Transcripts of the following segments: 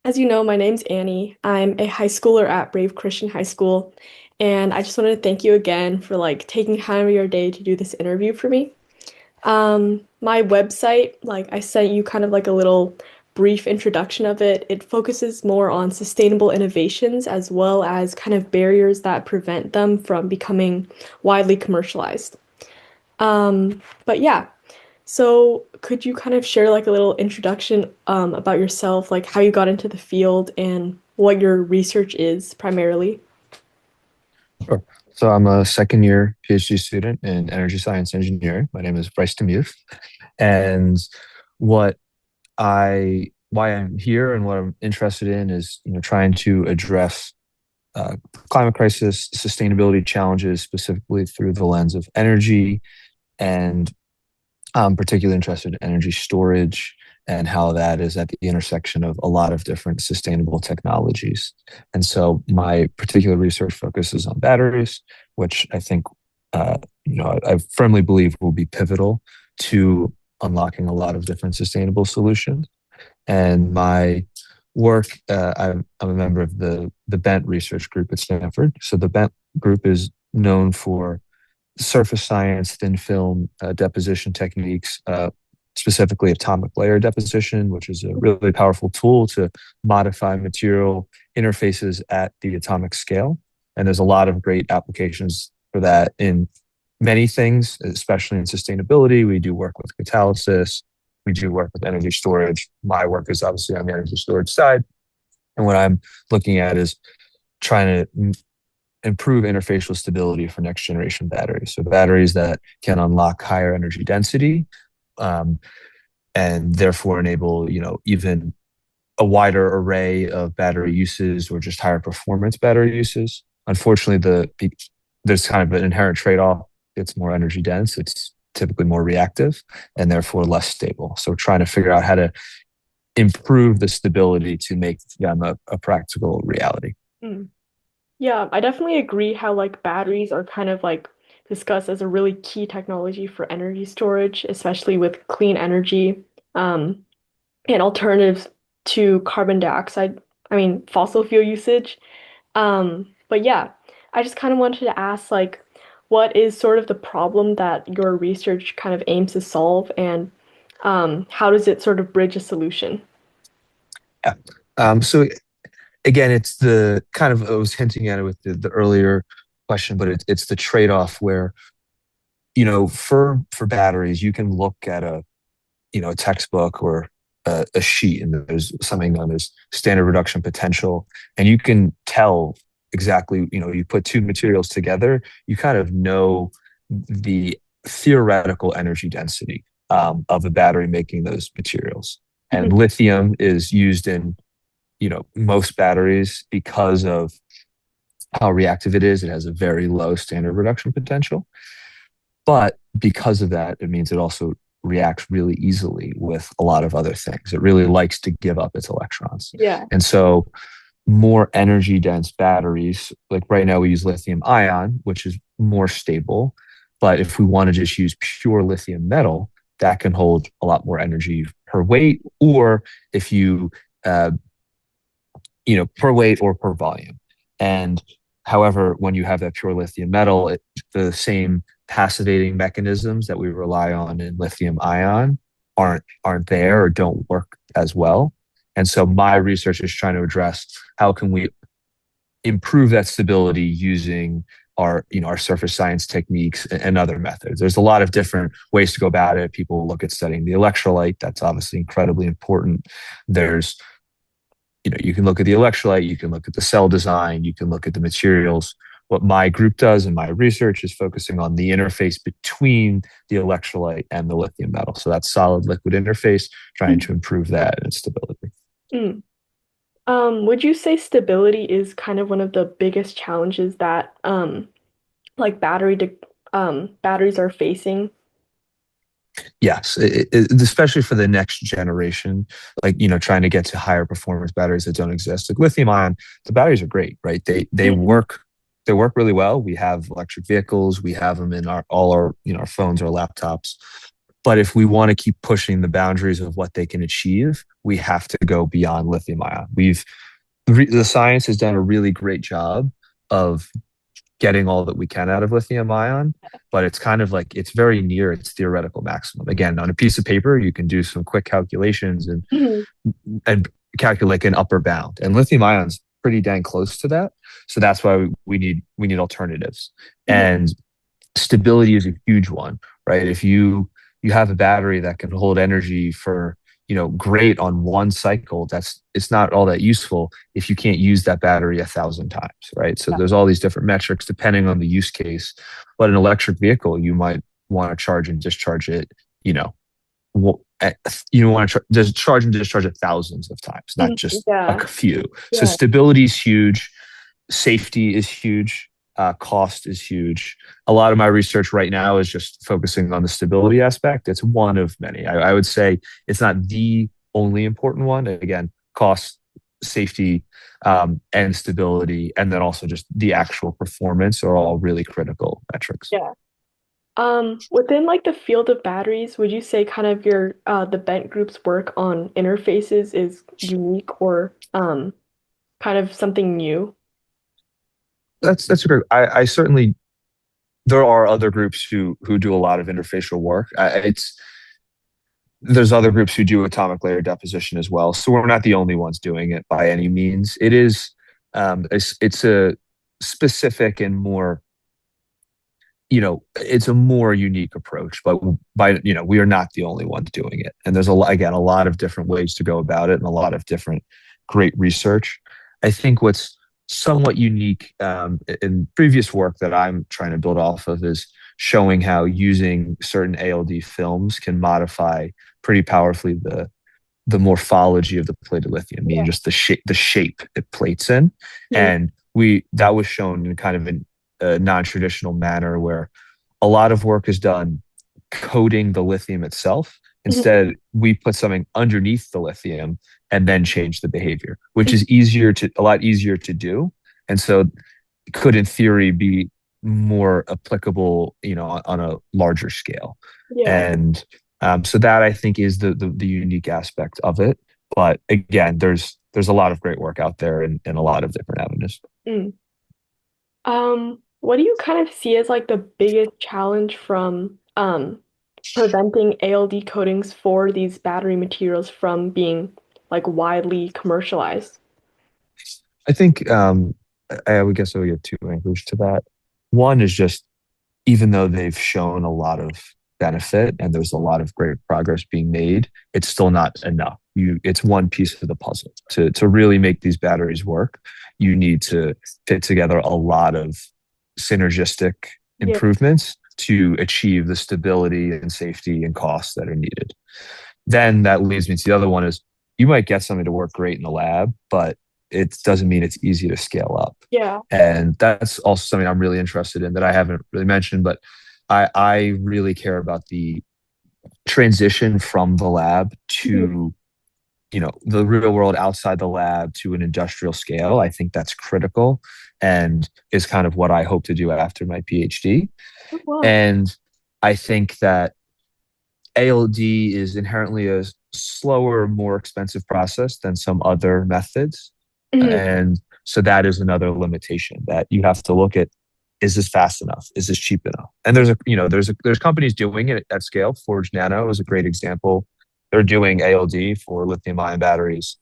As you know, my name's Annie. I'm a high schooler at Brave Christian High School, and I just wanted to thank you again for taking time of your day to do this interview for me. My website, I sent you kind of like a little brief introduction of it. It focuses more on sustainable innovations as well as kind of barriers that prevent them from becoming widely commercialized. But yeah, so could you kind of share like a little introduction about yourself, like how you got into the field and what your research is primarily? Sure. So I'm a second year PhD student in energy science engineering. My name is Bryce De Muth. And what why I'm here and what I'm interested in is, trying to address uh, climate crisis, sustainability challenges, specifically through the lens of energy. And I'm particularly interested in energy storage and how that is at the intersection of a lot of different sustainable technologies. And so my particular research focuses on batteries, which I think, I firmly believe will be pivotal to unlocking a lot of different sustainable solutions. And my work, I'm a member of the Bent research group at Stanford. So the Bent group is known for surface science, thin film deposition techniques, specifically atomic layer deposition, which is a really powerful tool to modify material interfaces at the atomic scale. And there's a lot of great applications for that in many things, especially in sustainability. We do work with catalysis, we do work with energy storage. My work is obviously on the energy storage side. And what I'm looking at is trying to improve interfacial stability for next generation batteries. So batteries that can unlock higher energy density, um, and therefore enable, even a wider array of battery uses or just higher performance battery uses. Unfortunately, there's kind of an inherent trade-off. It's more energy dense. It's typically more reactive and therefore less stable. So we're trying to figure out how to improve the stability to make them a practical reality. Mm. Yeah, I definitely agree how batteries are kind of discussed as a really key technology for energy storage, especially with clean energy, um, and alternatives to carbon dioxide, I mean fossil fuel usage. But yeah, I just kind of wanted to ask what is sort of the problem that your research kind of aims to solve and how does it sort of bridge a solution? Yeah. So again, it's the kind of I was hinting at it with the earlier question, but it's the trade-off where, for batteries, you can look at a textbook or a sheet, and there's something known as standard reduction potential, and you can tell exactly, you put two materials together, you kind of know the theoretical energy density of a battery making those materials. And Mhm. lithium is used in most batteries because of how reactive it is. It has a very low standard reduction potential, but because of that, it means it also reacts really easily with a lot of other things. It really likes to give up its electrons. Yeah. And so more energy dense batteries, like right now we use lithium ion, which is more stable. But if we want to just use pure lithium metal, that can hold a lot more energy per weight, or if you uh, per weight or per volume. And however, when you have that pure lithium metal, the same passivating mechanisms that we rely on in lithium ion aren't there or don't work as well. And so my research is trying to address how can we improve that stability using our surface science techniques and other methods. There's a lot of different ways to go about it. People look at studying the electrolyte. That's obviously incredibly important. There's you can look at the electrolyte, you can look at the cell design, you can look at the materials. What my group does in my research is focusing on the interface between the electrolyte and the lithium metal. So that solid liquid interface, trying to improve that and stability. Mm. Would you say stability is kind of one of the biggest challenges that like batteries are facing? Yes, especially for the next generation, like trying to get to higher performance batteries that don't exist. Like lithium ion, the batteries are great, right? Mhm. They work really well. We have electric vehicles, we have them in our all our our phones, our laptops. But if we want to keep pushing the boundaries of what they can achieve, we have to go beyond lithium ion. The science has done a really great job of getting all that we can out of lithium ion, but it's kind of like it's very near its theoretical maximum. Again, on a piece of paper, you can do some quick calculations Mhm. and calculate an upper bound. And lithium ion's pretty dang close to that. So that's why we need alternatives. Mhm. And stability is a huge one, right? If you have a battery that can hold energy for great on one cycle, it's not all that useful if you can't use that battery 1,000 times, right? So Yeah. there's all these different metrics depending on the use case. But an electric vehicle, you might want to charge and discharge it, you know, you want to just charge and discharge it thousands of times, not Mhm. just a Yeah. few. So Yeah. stability is huge, safety is huge, cost is huge. A lot of my research right now is just focusing on the stability aspect. It's one of many. I would say it's not the only important one. Again, cost, safety, and stability, and then also just the actual performance are all really critical metrics. Yeah. Within like the field of batteries, would you say kind of your the bent group's work on interfaces is unique or kind of something new? That's a great. I certainly there are other groups who do a lot of interfacial work. It's there's other groups who do atomic layer deposition as well. So we're not the only ones doing it by any means. It is it's a specific and more it's a more unique approach, but we are not the only ones doing it. And there's again a lot of different ways to go about it and a lot of different great research. I think what's somewhat unique in previous work that I'm trying to build off of is showing how using certain ALD films can modify pretty powerfully the morphology of the plated lithium, meaning Yeah. just the shape it plates in. Mhm. And we that was shown in kind of a non-traditional manner where a lot of work is done coating the lithium itself. Mhm. Instead, we put something underneath the lithium and then change the behavior, which Mhm. is a lot easier to do. And so could in theory be more applicable, on a larger scale. Yeah. And so that I think is the unique aspect of it. But again, there's a lot of great work out there in a lot of different avenues. Mm. What do you kind of see as like the biggest challenge from preventing ALD coatings for these battery materials from being like widely commercialized? I think I would guess I would give two answers to that. One is just even though they've shown a lot of benefit and there's a lot of great progress being made, it's still not enough. It's one piece of the puzzle. To really make these batteries work, you need to fit together a lot of synergistic Yeah. improvements to achieve the stability and safety and costs that are needed. Then that leads me to the other one is you might get something to work great in the lab, but it doesn't mean it's easy to scale up. Yeah. And that's also something I'm really interested in that I haven't really mentioned, but I really care about the transition from the lab Mhm. to the real world outside the lab to an industrial scale. I think that's critical and is kind of what I hope to do after my PhD. Oh, wow. And I think that ALD is inherently a slower, more expensive process than some other methods. Mhm. And so that is another limitation that you have to look at. Is this fast enough? Is this cheap enough? And there's companies doing it at scale. Forge Nano is a great example. They're doing ALD for lithium ion batteries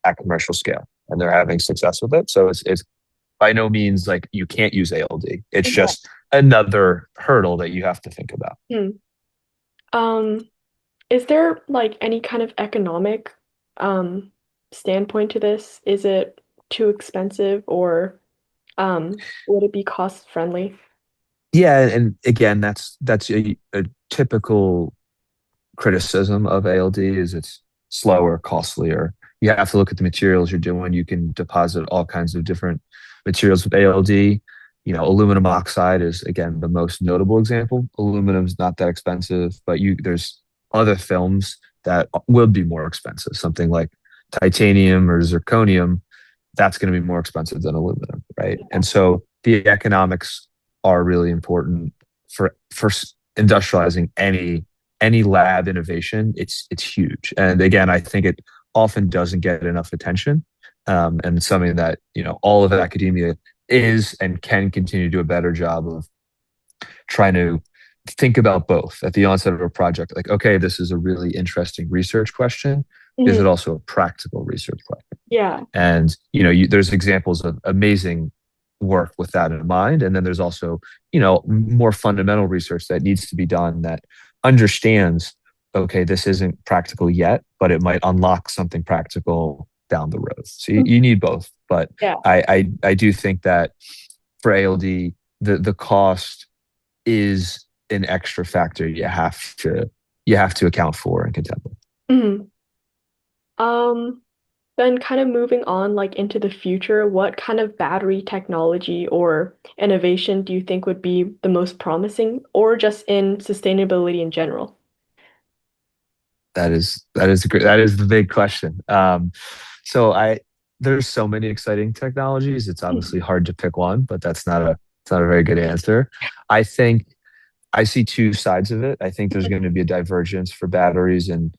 at commercial scale and they're having success with it. So it's by no means like you can't use ALD. It's Yeah. just another hurdle that you have to think about. Hmm. Um, is there like any kind of economic um standpoint to this? Is it too expensive or would it be cost friendly? Yeah, and again, that's a typical criticism of ALD is it's slower, costlier. You have to look at the materials you're doing. You can deposit all kinds of different materials with ALD. Aluminum oxide is again the most notable example. Aluminum's not that expensive, but there's other films that will be more expensive. Something like titanium or zirconium, that's going to be more expensive than aluminum, right? Yeah. And so the economics are really important for industrializing any any lab innovation, it's huge. And again, I think it often doesn't get enough attention. And it's something that, all of academia is and can continue to do a better job of trying to think about both at the onset of a project. Like, okay, this is a really interesting research question. Is Hmm. it also a practical research question? Yeah. And there's examples of amazing work with that in mind, and then there's also more fundamental research that needs to be done that understands, okay, this isn't practical yet, but it might unlock something practical down the road. So you need both, but Yeah. I do think that for ALD, the cost is an extra factor you have to account for and contend with. Hmm. Um, then kind of moving on like into the future, what kind of battery technology or innovation do you think would be the most promising, or just in sustainability in general? That is the big question. So there's so many exciting technologies. It's Mhm. obviously hard to pick one, but it's not a very good answer. I think I see two sides of it. I think there's going to be a divergence for batteries, and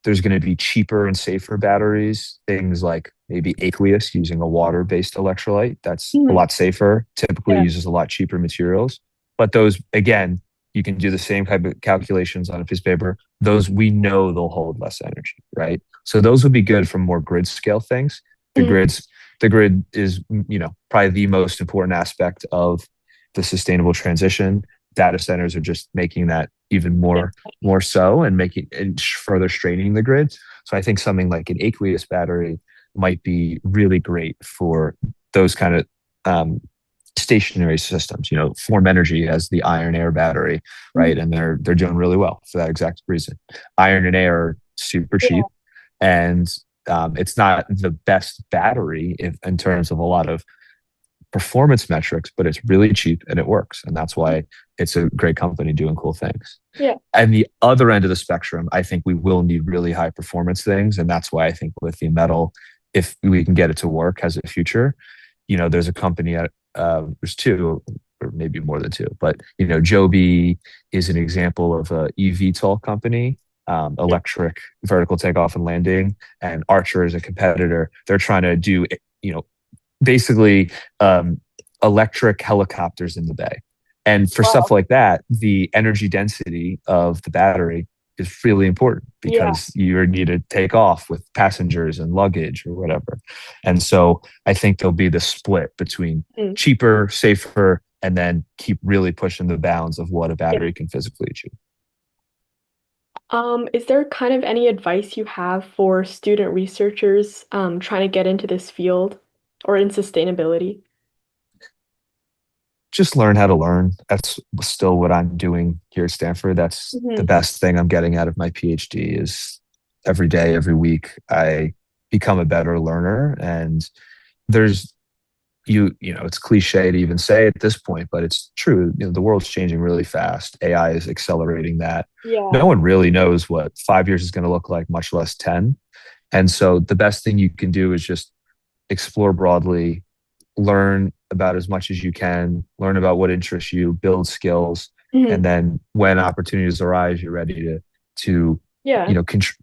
there's going to be cheaper and safer batteries. Things like maybe aqueous using a water-based electrolyte. That's a Mhm. lot safer, typically Yeah. uses a lot cheaper materials. But those, again, you can do the same type of calculations on a piece of paper. Those we know they'll hold less energy, right? So those would be good for more grid scale things. The Mhm. grids, the grid is, probably the most important aspect of the sustainable transition. Data centers are just making that even Yeah. more so and making and further straining the grids. So I think something like an aqueous battery might be really great for those kind of um, stationary systems. Form Energy has the iron air battery, Mhm. right? And they're doing really well for that exact reason. Iron and air are super Yeah. cheap, and it's not the best battery in terms of a lot of performance metrics, but it's really cheap and it works. And that's why it's a great company doing cool things. Yeah. And the other end of the spectrum, I think we will need really high performance things. And that's why I think lithium metal, if we can get it to work, has a future. There's a company there's two, or maybe more than two, but Joby is an example of a eVTOL company, Mhm. electric vertical takeoff and landing, and Archer is a competitor. They're trying to do, you know, basically electric helicopters in the bay. And for stuff Wow. like that, the energy density of the battery is really important Yeah. because you need to take off with passengers and luggage or whatever. And so I think there'll be the split between Mm. cheaper, safer, and then keep really pushing the bounds of what a Yeah. battery can physically achieve. Is there kind of any advice you have for student researchers trying to get into this field or in sustainability? Just learn how to learn. That's still what I'm doing here at Stanford. That's the Hmm. best thing I'm getting out of my PhD is every day, every week, I become a better learner. And there's it's cliche to even say at this point, but it's true. The world's changing really fast. AI is accelerating that. Yeah. No one really knows what 5 years is going to look like, much less 10. And so the best thing you can do is just explore broadly, learn about as much as you can, learn about what interests you, build skills, and Hmm. then when opportunities arise, you're ready to Yeah.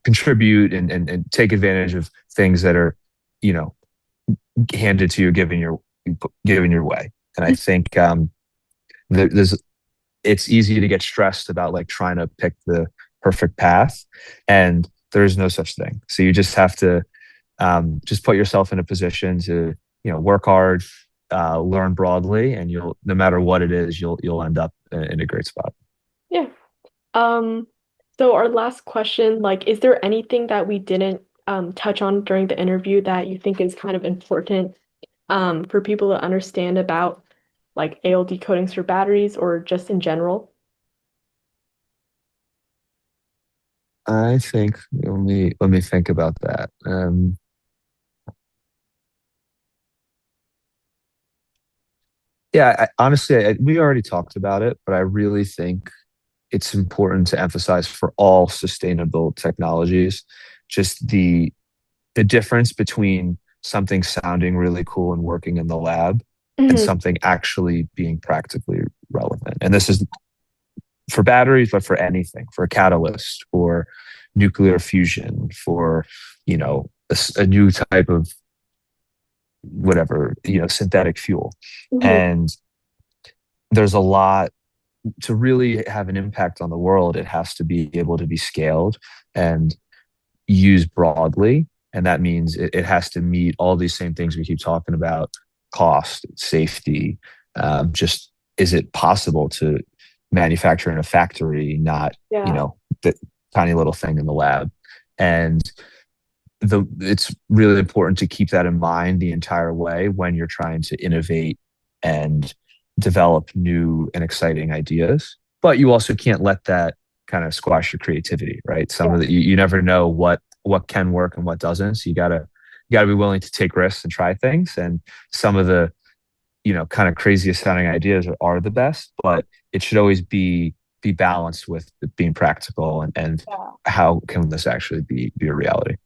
contribute and take advantage of things that are you know handed to you, given your way. And I think there's it's easy to get stressed about like trying to pick the perfect path, and there is no such thing. So you just have to just put yourself in a position to work hard, learn broadly, and you'll no matter what it is, you'll end up in a great spot. Yeah. Um, so our last question, like, is there anything that we didn't touch on during the interview that you think is kind of important for people to understand about like ALD coatings for batteries or just in general? I think let me think about that. Yeah, honestly, we already talked about it, but I really think it's important to emphasize for all sustainable technologies just the difference between something sounding really cool and working in the lab and Hmm. something actually being practically relevant. And this is for batteries, but for anything, for a catalyst, for nuclear fusion, for a new type of whatever, synthetic fuel. Hmm. And there's a lot to really have an impact on the world. It has to be able to be scaled and used broadly. And that means it has to meet all these same things we keep talking about: cost, safety. Just, is it possible to manufacture in a factory, not, Yeah. the tiny little thing in the lab? And it's really important to keep that in mind the entire way when you're trying to innovate and develop new and exciting ideas. But you also can't let that kind of squash your creativity, right? Some Yeah. of the you never know what can work and what doesn't. So you gotta be willing to take risks and try things. And some of the kind of craziest sounding ideas are the best, but it should always be balanced with being practical and Yeah. how can this actually be a reality.